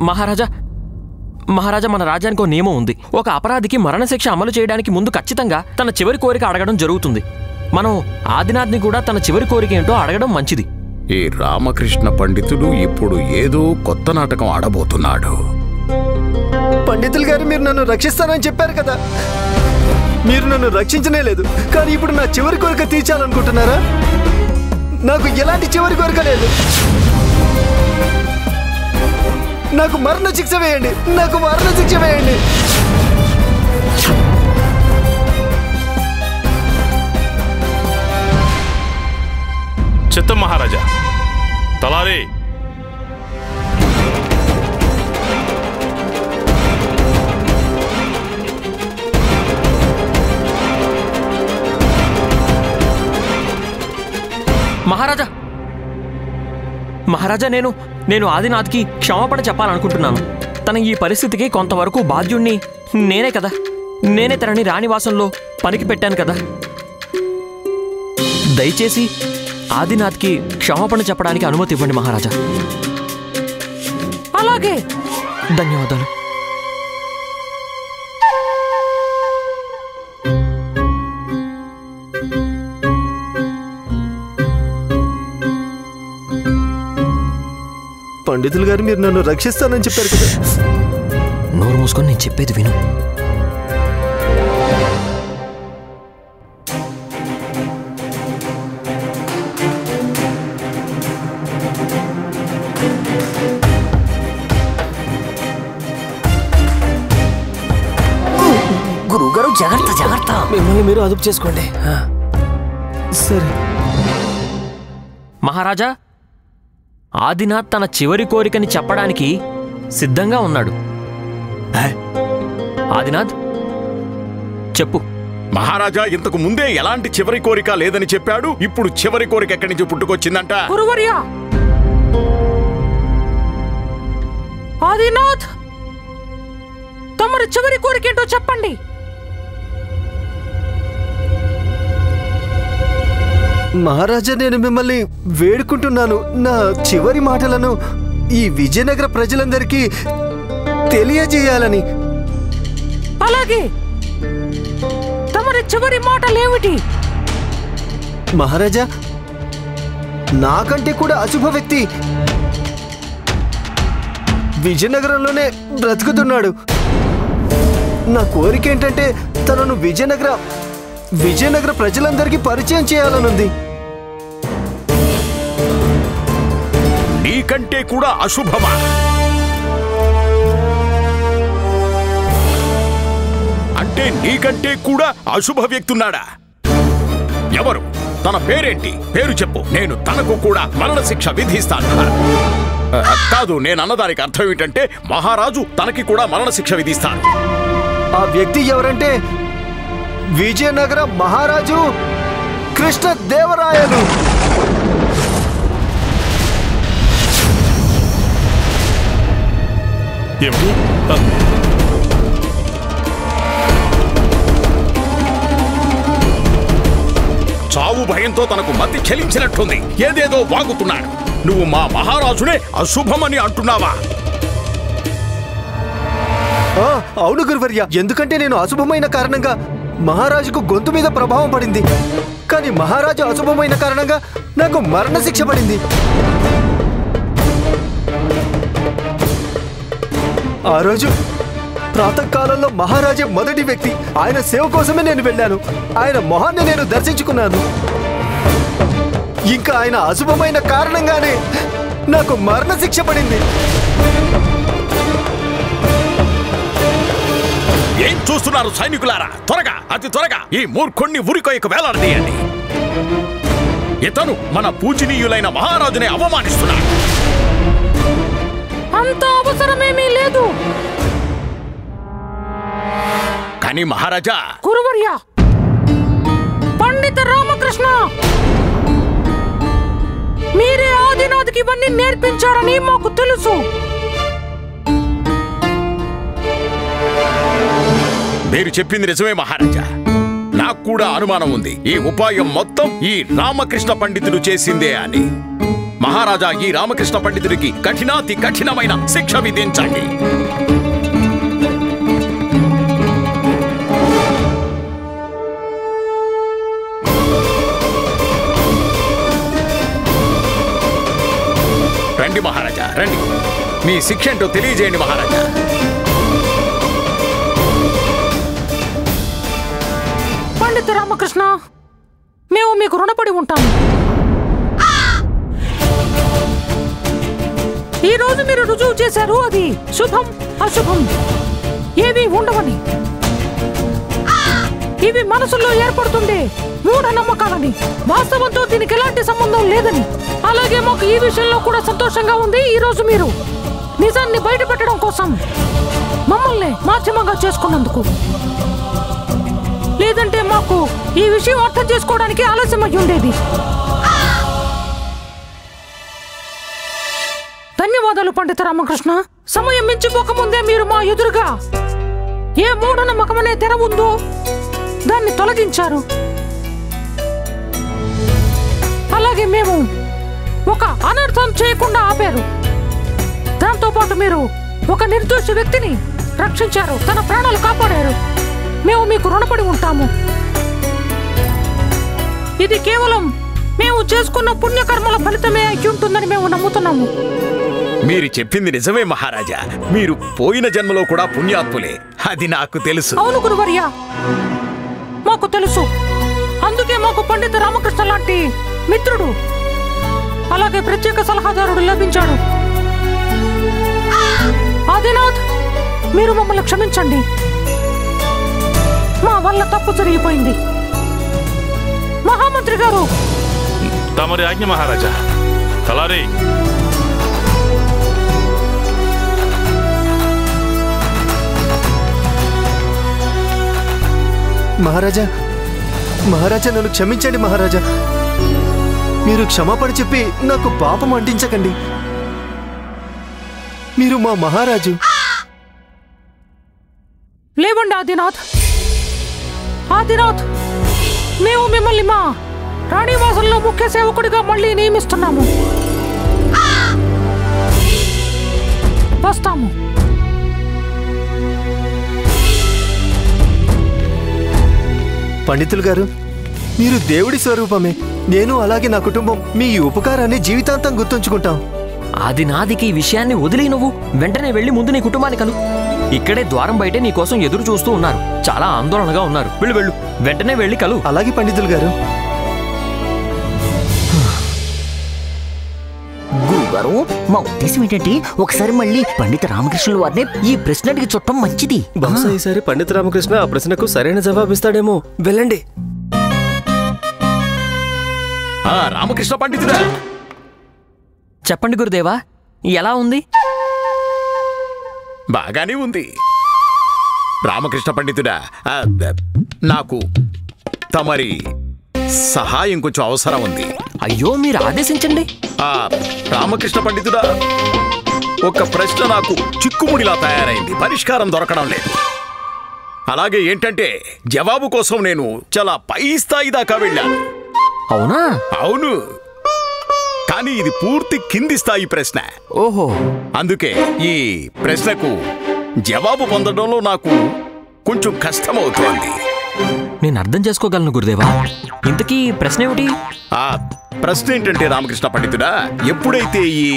మహారాజా, మన రాజ్యానికి ఒక నియమం ఉంది. ఒక అపరాధికి మరణశిక్ష అమలు చేయడానికి ముందు ఖచ్చితంగా తన చివరి కోరిక అడగడం జరుగుతుంది. మనం ఆదినాథ్ని కూడా తన చివరి కోరిక ఏంటో అడగడం మంచిది. ఈ రామకృష్ణ పండితుడు ఇప్పుడు ఏదో కొత్త నాటకం ఆడబోతున్నాడు. పండితులు గారు, మీరు నన్ను రక్షిస్తానని చెప్పారు కదా, మీరు నన్ను రక్షించనే లేదు. కానీ ఇప్పుడు నా చివరి కోరిక తీర్చాలనుకుంటున్నారా? నాకు ఎలాంటి చివరి కోరిక లేదు. నాకు మరణ శిక్ష వేయండి, నాకు మరణ శిక్ష వేయండి. చిత్తం మహారాజా. తలారి మహారాజా, నేను ఆదినాథ్కి క్షమాపణ చెప్పాలనుకుంటున్నాను. తన ఈ పరిస్థితికి కొంతవరకు బాధ్యుణ్ణి నేనే కదా. నేనే తనని రాణివాసంలో పనికి పెట్టాను కదా. దయచేసి ఆదినాథ్కి క్షమాపణ చెప్పడానికి అనుమతి ఇవ్వండి మహారాజా. అలాగే, ధన్యవాదాలు. పండితులు గారు, మీరు నన్ను రక్షిస్తానని చెప్పారు కదా. నోరు మూసుకొని నేను చెప్పేది విను. గురువుగారు, జాగ్రత్త జాగ్రత్త. మిమ్మల్ని మీరు అదుపు చేసుకోండి. సరే మహారాజా, ఆదినాథ్ తన చివరి కోరికని చెప్పడానికి సిద్ధంగా ఉన్నాడు. ఆదినాథ్, చెప్పు. మహారాజా ఇంతకు ముందే ఎలాంటి చివరి కోరిక లేదని చెప్పాడు. ఇప్పుడు చివరి కోరిక ఎక్కడి నుంచి పుట్టుకొచ్చిందంట? గురువర్యా, ఆదినాథ్, తమరి చివరి కోరిక ఏంటో చెప్పండి. మహారాజా, నేను మిమ్మల్ని వేడుకుంటున్నాను, నా చివరి మాటలను ఈ విజయనగర ప్రజలందరికీ తెలియజేయాలని. అలాగే, తమరి చివరి మాటలేమిటి? మహారాజా, నాకంటే కూడా అశుభ వ్యక్తి విజయనగరంలోనే బ్రతుకుతున్నాడు. నా కోరిక ఏంటంటే తనను విజయనగర ప్రజలందరికీ పరిచయం చేయాలనుంది. నీకంటే కూడా అశుభమా? అంటే నీకంటే కూడా అశుభ వ్యక్తున్నాడా? ఎవరు? తన పేరేంటి? పేరు చెప్పు, నేను తనకు కూడా మరణశిక్ష విధిస్తాను. కాదు, నేను అన్నదానికి అర్థం ఏంటంటే మహారాజు తనకి కూడా మరణశిక్ష విధిస్తాను. ఆ వ్యక్తి ఎవరంటే విజయనగర మహారాజు కృష్ణదేవరాయలు. ఏమిటి? చావు భయంతో తనకు మతి చెలించినట్టుంది. ఏదేదో వాగుతున్నాడు. నువ్వు మా మహారాజునే అశుభమని అంటున్నావా? అవును గురువర్య, ఎందుకంటే నేను అశుభమైన కారణంగా మహారాజుకు గొంతు మీద ప్రభావం పడింది. కానీ మహారాజు అశుభమైన కారణంగా నాకు మరణశిక్ష పడింది. ఆ రోజు ప్రాతకాలంలో మహారాజే మొదటి వ్యక్తి. ఆయన సేవ కోసమే నేను వెళ్ళాను. ఆయన మొహాన్ని నేను దర్శించుకున్నాను. ఇంకా ఆయన అశుభమైన కారణంగానే నాకు మరణశిక్ష పడింది. ఏం చూస్తున్నారు సైనికులారా? త్వరగా, అతి త్వరగా ఈ మూర్ఖుణ్ణి ఉరికొయ్యకు వేలాడదీయండి. ఇతను మన పూజనీయులైన మహారాజునే అవమానిస్తున్నాడు. అంత అవసరమేమీ లేదు. కానీ మహారాజా, గురువర్యా, పండిత రామకృష్ణ, మీరే ఆదినాథ్కి ఇవన్నీ నేర్పించారని మాకు తెలుసు. మీరు చెప్పింది నిజమే మహారాజా. నాకు కూడా అనుమానం ఉంది ఈ ఉపాయం మొత్తం ఈ రామకృష్ణ పండితుడు చేసిందే అని. మహారాజా, ఈ రామకృష్ణ పండితుడికి కఠినాతి కఠినమైన శిక్ష విధించండి. రండి మహారాజా, రండి. మీ శిక్ష ఏంటో తెలియజేయండి మహారాజా. పండిత రామకృష్ణ, మేము మీకు రుణపడి ఉంటాము. ఈ రోజు మీరు రుజువు చేశారు అది శుభం అశుభం ఏవి ఉండవని. ఇవి మనసులో ఏర్పడుతుండే మూఢనమ్మకాలని, వాస్తవంతో దీనికి ఎలాంటి సంబంధం లేదని. అలాగే మాకు ఈ విషయంలో కూడా సంతోషంగా ఉంది. ఈ రోజు మీరు నిజాన్ని బయటపెట్టడం కోసం మమ్మల్ని మాధ్యమంగా చేసుకున్నందుకు. లేదంటే మాకు ఈ విషయం అర్థం చేసుకోవడానికి ఆలస్యం అయ్యి ఉండేది. ధన్యవాదాలు పండిత రామకృష్ణ. సమయం మించిపోకముందే మీరు మా ఎదురుగా ఏ మూఢనమ్మకమనే తెర ఉందో దాన్ని తొలగించారు. అలాగే మేము ఒక అనర్థం చేయకుండా ఆపారు. దాంతోపాటు మీరు ఒక నిర్దోషి వ్యక్తిని రక్షించారు, తన ప్రాణాలు కాపాడారు. మేము మీకు రుణపడి ఉంటాము. ఇది కేవలం మేము చేసుకున్న పుణ్యకర్మల ఫలితమే అయి ఉంటుందని మేము నమ్ముతున్నాము. మీరు చెప్పింది నిజమే మహారాజా. మీరు పోయిన జన్మలో కూడా పుణ్యాత్ములే, అది నాకు తెలుసు. అవును గురువర్య, మాకు తెలుసు. అందుకే మాకు పండిత రామకృష్ణ లాంటి మిత్రుడు, అలాగే ప్రత్యేక సలహాదారుడు లభించాడు. ఆదినాథ్, మీరు మమ్మల్ని క్షమించండి. మా వల్ల తప్పు జరిగిపోయింది. మహామంత్రి గారు, తమరి ఆజ్ఞ మహారాజా. తలారి, మహారాజా, మహారాజా నన్ను క్షమించండి మహారాజా. మీరు క్షమాపణ చెప్పి నాకు పాపం అంటించకండి. మీరు మా మహారాజు. లేవండి ఆదినాథ్. ఆదినాథ్, మేము మిమ్మల్ని మా రాణివాసంలో ముఖ్య సేవకుడిగా మళ్ళీ నియమిస్తున్నాము. వస్తాము. పండితులు గారు, మీరు దేవుడి స్వరూపమే. నేను అలాగే నా కుటుంబం మీ ఉపకారాన్ని జీవితాంతం గుర్తుంచుకుంటాం. ఆదినాథ్కి ఈ విషయాన్ని వదిలి నువ్వు వెంటనే వెళ్ళి ముందు నీ కుటుంబాన్ని కలు. ఇక్కడే ద్వారం బయటే నీ కోసం ఎదురు చూస్తూ ఉన్నారు. చాలా ఆందోళనగా ఉన్నారు. వెళ్ళు వెళ్ళు, వెంటనే వెళ్ళి కలు. అలాగే పండితులు గారు. గురుగారు, మా ఉద్దేశం ఏంటంటే ఒకసారి మళ్ళీ పండిత రామకృష్ణుల వారిని ఈ ప్రశ్న అడిగి చుట్టం మంచిది. బహుశా ఈసారి పండిత రామకృష్ణ ఆ ప్రశ్నకు సరైన జవాబిస్తాడేమో. వెళ్ళండి. రామకృష్ణ పండితుడా, చెప్పండి గురుదేవా, ఎలా ఉంది? బాగానే ఉంది. రామకృష్ణ పండితుడా, నాకు తమరి సహాయం కొంచెం అవసరం ఉంది. అయ్యో, మీరు ఆదేశించండి. రామకృష్ణ పండితుడా, ఒక ప్రశ్న నాకు చిక్కుముడిలా తయారైంది, పరిష్కారం దొరకడం లేదు. అలాగే ఏంటంటే జవాబు కోసం నేను చాలా పై స్థాయి దాకా వెళ్ళాను. అవునా? అవును, కానీ ఇది పూర్తి కింది స్థాయి ప్రశ్న. ఓహో, అందుకే ఈ ప్రశ్నకు జవాబు పొందడంలో నాకు కొంచెం కష్టమవుతోంది. నేను అర్థం చేసుకోగలను గురుదేవా. ఇంతకీ ప్రశ్న ఏమిటి? ఆ ప్రశ్న ఏంటంటే రామకృష్ణ పండితుడా, ఎప్పుడైతే ఈ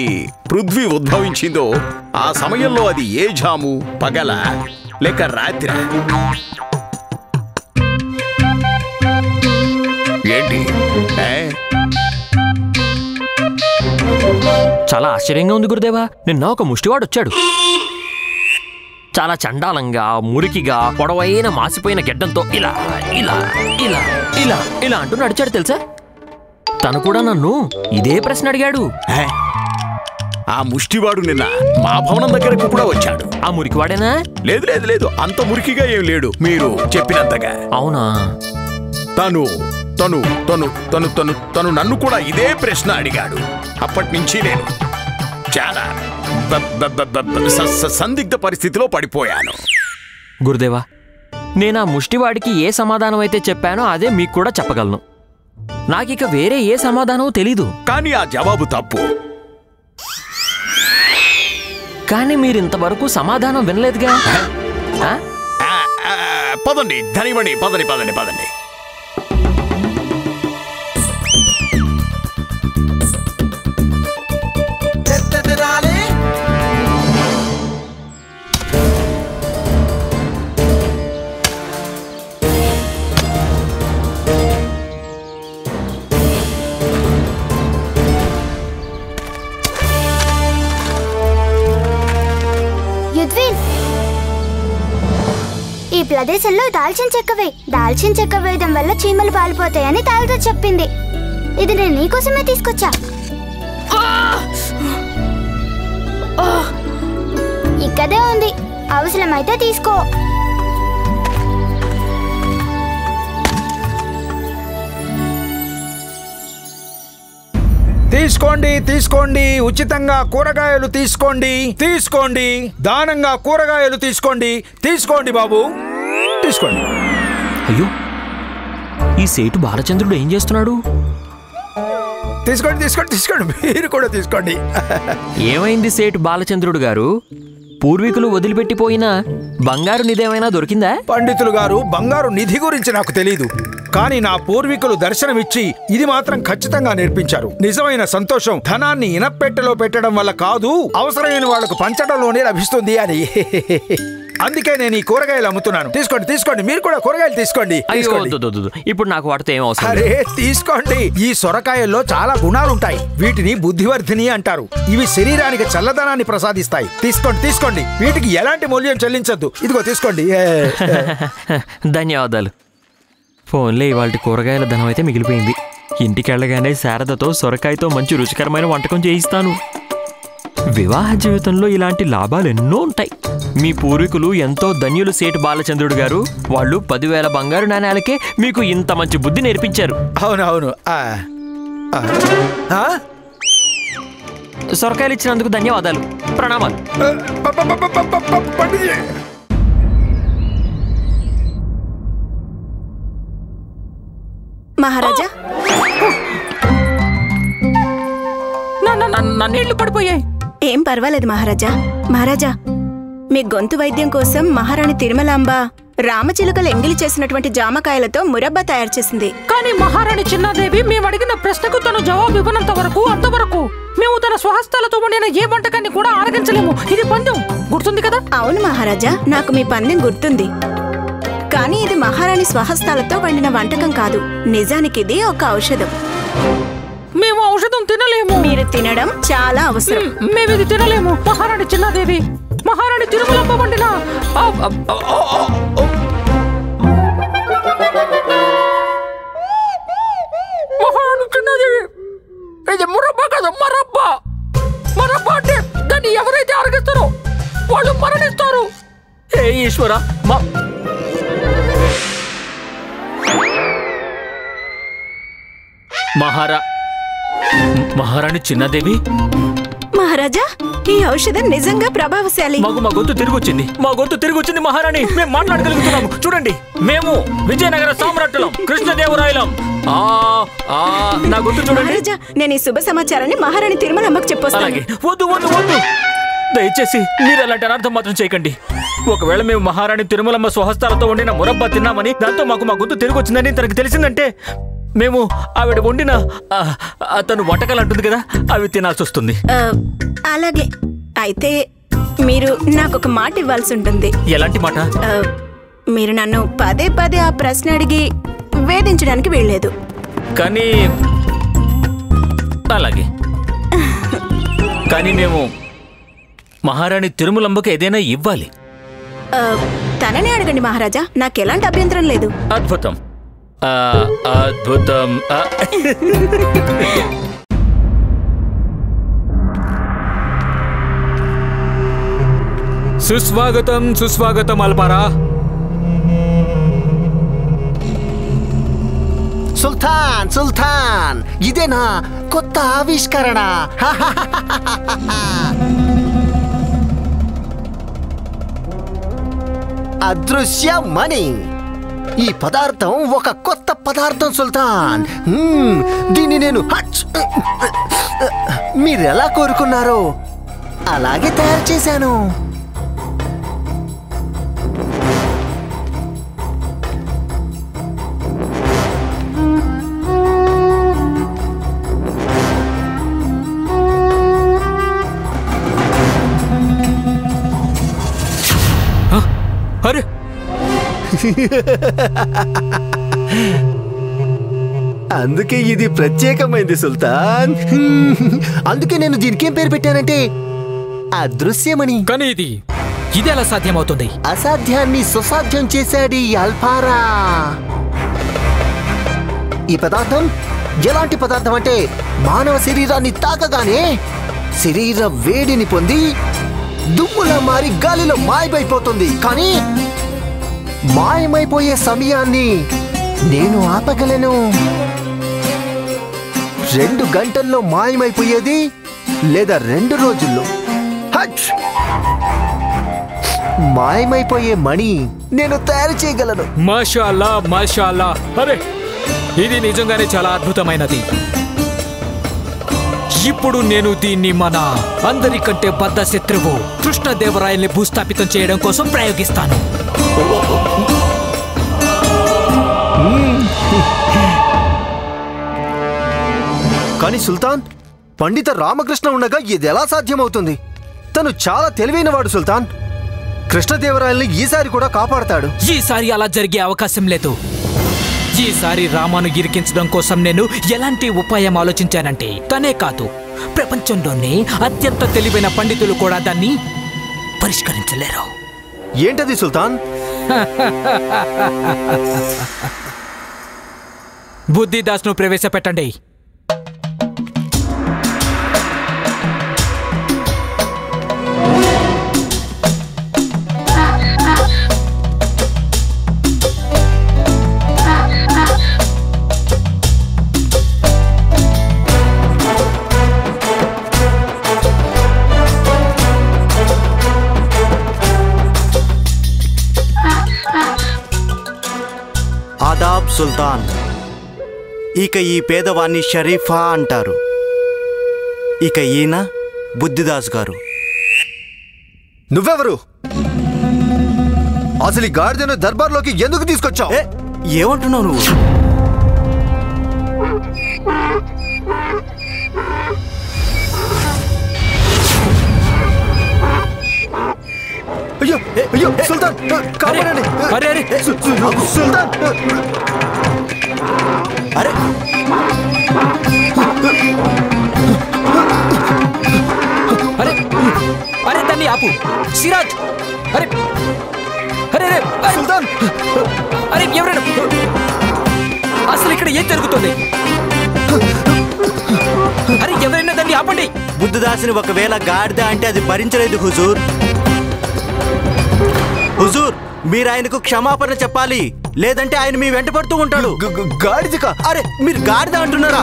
పృథ్వీ ఉద్భవించిందో ఆ సమయంలో అది ఏ జాము, పగల లేక రాత్రి? ఏంటి? చాలా ఆశ్చర్యంగా ఉంది గురుదేవా. నిన్న ఒక ముష్టివాడు వచ్చాడు. చాలా చండాలంగా, మురికిగా, పొడవైన మాసిపోయిన గెడ్డంతో ఇలా ఇలా ఇలా ఇలా ఇలా అంటూ నడిచాడు తెలుసా. తను కూడా నన్ను ఇదే ప్రశ్న అడిగాడు. ఆ ముష్టివాడు నిన్న మా భవనం దగ్గరకు కూడా వచ్చాడు. ఆ మురికివాడేనా? లేదు లేదు లేదు, అంత మురికిగా ఏం లేడు మీరు చెప్పినంతగా. అవునా? తను తను తను తను తను తను నన్ను కూడా ఇదే ప్రశ్న అడిగాడు. అప్పటి నుంచి నేను చాలా సందిగ్ధ పరిస్థితిలో పడిపోయాను. గురుదేవా, నేను ఆ ముష్టివాడికి ఏ సమాధానం అయితే చెప్పానో అదే మీకు కూడా చెప్పగలను. నాకిక వేరే ఏ సమాధానం తెలీదు. కానీ ఆ జవాబు తప్పు. కానీ మీరు ఇంతవరకు సమాధానం వినలేదుగా. పదండి ధనివణి, పదండి పదండి పదండి. ఈ ప్రదేశంలో దాల్చిన చెక్క వేయడం వల్ల చీమలు పాలిపోతాయని తాళతో చెప్పింది. ఇది నేను నీకోసమే తీసుకొచ్చా. ఇక్కడే ఉంది, అవసరమైతే తీసుకో. తీసుకోండి తీసుకోండి, ఉచితంగా కూరగాయలు తీసుకోండి, తీసుకోండి, దానంగా కూరగాయలు తీసుకోండి, తీసుకోండి బాబు, తీసుకోండి. అయ్యో, ఈ సేటు బాలచంద్రుడు ఏం చేస్తున్నాడు? తీసుకోండి తీసుకోండి తీసుకోండి, మీరు కూడా తీసుకోండి. ఏమైంది సేటు బాలచంద్రుడు గారు? పూర్వీకులు వదిలిపెట్టిపోయిన బంగారు నిధేమైనా దొరికిందా? పండితులు గారు, బంగారు నిధి గురించి నాకు తెలీదు, కానీ నా పూర్వీకులు దర్శనమిచ్చి ఇది మాత్రం ఖచ్చితంగా నేర్పించారు. నిజమైన సంతోషం ధనాన్ని ఇనప్పెట్టెలో పెట్టడం వల్ల కాదు, అవసరమైన వాళ్లకు పంచడంలోనే లభిస్తుంది అని. అందుకే నేను ఈ కూరగాయలు అమ్ముతున్నాను. తీసుకోండి తీసుకోండి, మీరు కూడా కూరగాయలు తీసుకోండి. ఇప్పుడు నాకు వాటితో ఏం అవసరం? అరే తీసుకోండి, ఈ సొరకాయల్లో చాలా గుణాలుంటాయి. వీటిని బుద్ధివర్ధిని అంటారు. ఇవి శరీరానికి చల్లదనాన్ని ప్రసాదిస్తాయి. తీసుకోండి తీసుకోండి, వీటికి ఎలాంటి మూల్యం చెల్లించద్దు. ఇదిగో తీసుకోండి. ధన్యవాదాలు. ఫోన్లే, ఇవాళ కూరగాయల ధనం అయితే మిగిలిపోయింది. ఇంటికెళ్ళగానే శారదతో సొరకాయతో మంచి రుచికరమైన వంటకం చేయిస్తాను. వివాహ జీవితంలో ఇలాంటి లాభాలు ఎన్నో ఉంటాయి. మీ పూర్వీకులు ఎంతో ధన్యులు సేటు బాలచంద్రుడు గారు. వాళ్ళు 10,000 బంగారు నాణ్యాలకే మీకు ఇంత మంచి బుద్ధి నేర్పించారు. అవునవును. సొరకాయలు ఇచ్చినందుకు ధన్యవాదాలు. ప్రణామాలు. మహారాజా, నా నీళ్లు పడిపోయాయి. ఏం పర్వాలేదు మహారాజా. మహారాజా, మీ గొంతు వైద్యం కోసం మహారాణి తిరుమలాంబ రామచిలుకలు ఎంగిలి చేసినటువంటి జామకాయలతో మురబ్బా తయారు చేసింది. కానీ మహారాణి చిన్నాదేవి మేము అడిగిన ప్రశ్నకు తను జవాబు ఇవ్వనంత వరకు అంతవరకు మేము తన స్వహస్తాలతో వండిన ఏ వంటకాన్ని కూడా ఆరగించలేము. ఇది పందెం, గుర్తుంది కదా? అవును మహారాజా, నాకు మీ పందెం గుర్తుంది. కానీ ఇది మహారాణి స్వహస్తాలతో వండిన వంటకం కాదు. నిజానికి ఇది ఒక ఔషధం. మేము ఔషధం తినలేము. మీరు తినడం చాలా అవసరం. మేము ఇది తినలేము. మహారాణి చిన్నాదేవి, మహారాణి తిరుమలమ్మ వండిన మహారాణి చిన్నాదేవి, ఇది మురబ్బా కదా, మరబ్బా. మరబ్బా అంటే దాన్ని ఎవరైతే అరగిస్తారో వాళ్ళు మరణిస్తారు. ఏ ఈశ్వర, మహారాణి చిన్నాదేవి. మహారాజా, ఈ ఔషధం నిజంగా ప్రభావశాలి. మాకు మా గొంతు తిరిగి వచ్చింది మహారాణి. మేము మాట్లాడగలుగుతున్నాము. చూడండి, మేము విజయనగర సామ్రాట్టులం, కృష్ణదేవరాయలం. నా గొంతు చూడండి. మహారాజా, నేను ఈ శుభ సమాచారాన్ని మహారాణి తిరుమలమ్మకు చెప్పొస్తాను. వద్దు వద్దు వద్దు, దయచేసి మీరు అలాంటి అనర్థం మాత్రం చేయకండి. ఒకవేళ మేము మహారాణి తిరుమలమ్మ స్వహస్తాలతో వండిన మురబ్బా తిన్నామని, దాంతో మాకు మా గొంతు తిరిగి వచ్చిందని తనకు తెలిసిందంటే మేము ఆవిడ వండిన తను వంటకాలు అంటుంది కదా, అవి తినాల్సి వస్తుంది. అలాగే అయితే మీరు నాకు ఒక మాట ఇవ్వాల్సి ఉంటుంది. ఎలాంటి మాట? మీరు నన్ను పదే పదే ఆ ప్రశ్న అడిగి వేధించడానికి వీల్లేదు. కానీ అలాగే. కానీ మేము మహారాణి తిరుమలమ్మకి ఏదైనా ఇవ్వాలి. తననే అడగండి మహారాజా, నాకు ఎలాంటి అభ్యంతరం లేదు. అద్భుతం, అద్భుతం. సుస్వాగతం సుస్వాగతం అల్పారా. సుల్తాన్, ఇదేనా కొత్త ఆవిష్కరణ? అదృశ్య మణి. ఈ పదార్థం ఒక కొత్త పదార్థం సుల్తాన్. దీన్ని నేను మీరెలా కోరుకున్నారో అలాగే తయారు చేశాను. అరే అందుకే ఇది ప్రత్యేకమైంది సుల్తాన్. అందుకే నేను దీనికేం పేరు పెట్టానంటే అదృశ్యమని. కానీ ఇది ఎలా సాధ్యమవుతుంది? అసాధ్యాన్ని సుసాధ్యం చేశాడు ఈ అల్పారా. ఈ పదార్థం ఎలాంటి పదార్థం అంటే మానవ శరీరాన్ని తాకగానే శరీర వేడిని పొంది దుమ్ములా మారి గాలిలో మాయమైపోతుంది. కానీ మాయమైపోయే సమయాన్ని నేను ఆపగలను. 2 గంటల్లో మాయమైపోయేది లేదా 2 రోజుల్లో మాయమైపోయే మణి నేను తయారు చేయగలను. మాషాల్లా మాషాల్లా. అరే ఇది నిజంగానే చాలా అద్భుతమైనది. ఇప్పుడు నేను దీన్ని మన అందరికంటే బద్ద శత్రువు కృష్ణదేవరాయల్ని భూస్థాపితం చేయడం కోసం ప్రయోగిస్తాను. కానీ సుల్తాన్, పండిత రామకృష్ణ ఉండగా ఇది ఎలా సాధ్యమవుతుంది? తను చాలా తెలివైనవాడు సుల్తాన్. కృష్ణదేవరాయల్ని ఈసారి కూడా కాపాడతాడు. ఈసారి అలా జరిగే అవకాశం లేదు. ఈసారి రామాను ఇరికించడం కోసం నేను ఎలాంటి ఉపాయం ఆలోచించానంటే తనే కాదు, ప్రపంచంలోనే అత్యంత తెలివైన పండితులు కూడా దాన్ని పరిష్కరించలేరు. ఏంటది సుల్తాన్? బుద్ధిదాస్ను ప్రవేశపెట్టండి. ఆదాబ్ సుల్తాన్. ఇక ఈ పేదవాణ్ణి షరీఫా అంటారు. ఇక ఈయన బుద్ధిదాస్ గారు. నువ్వెవరు? అసలు ఈ గాడిదను దర్బార్లోకి ఎందుకు తీసుకొచ్చావు? ఏమంటున్నావు నువ్వు? అయ్యో అయ్యో సుల్తాన్, కాపాడండి. సుల్తాన్, అరే అరే అరే దాన్ని ఆపు సిరాజ్. అరే అరే అరే సుల్తాన్, అరే ఎవరైనా అసలు ఇక్కడ ఏం జరుగుతుంది? అరే ఎవరైనా దాన్ని ఆపండి. బుద్ధదాసుని ఒకవేళ గాడిద అంటే అది భరించలేదు హుజూర్. హుజూర్, మీరు ఆయనకు క్షమాపణ చెప్పాలి, లేదంటే ఆయన మీ వెంట పడుతూ ఉంటాడు. గాడిదకా? అరే మీరు గాడిద అంటున్నారా?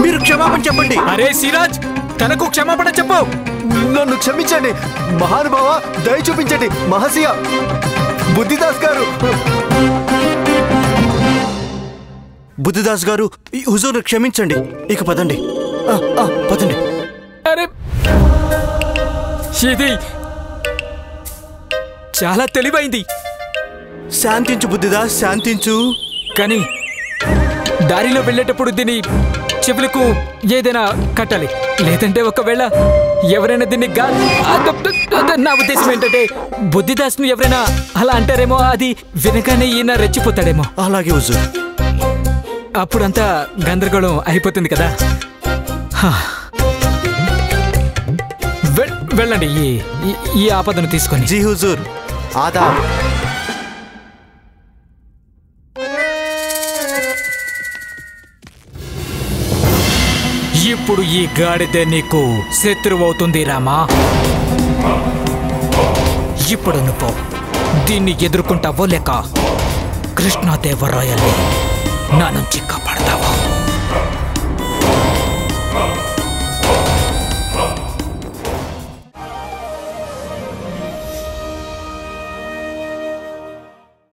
మీరు క్షమాపణ చెప్పండి. అరే సిరాజ్, తనకు క్షమాపణ చెప్పు. నన్ను క్షమించండి మహానుభావ, దయ చూపించండి మహసియా. బుద్ధిదాస్ గారు, బుద్ధిదాస్ గారు, హుజూర్ క్షమించండి. ఇక పదండి, పదండి. అరే ఇది చాలా తెలివైంది. శాంతించు బుద్ధిదాస్, శాంతించు. కానీ దారిలో వెళ్ళేటప్పుడు దీని చెవులకు ఏదైనా కట్టాలి, లేదంటే ఒకవేళ ఎవరైనా దీన్ని నా ఉద్దేశం ఏంటంటే బుద్ధిదాస్ను ఎవరైనా అలా అంటారేమో, అది వినగానే ఈయన రెచ్చిపోతాడేమో. అలాగే హుజూర్. అప్పుడంతా గందరగోళం అయిపోతుంది కదా. వెళ్ళండి ఈ ఆపదను తీసుకొని. జీ హుజూర్. ఆదాబ్. ఇప్పుడు ఈ గాడిదే నీకు శత్రువవుతుంది రామా. ఇప్పుడు నువ్వు దీన్ని ఎదుర్కొంటావో లేక కృష్ణదేవరాయల్ని నా నుంచి కాపాడతావో?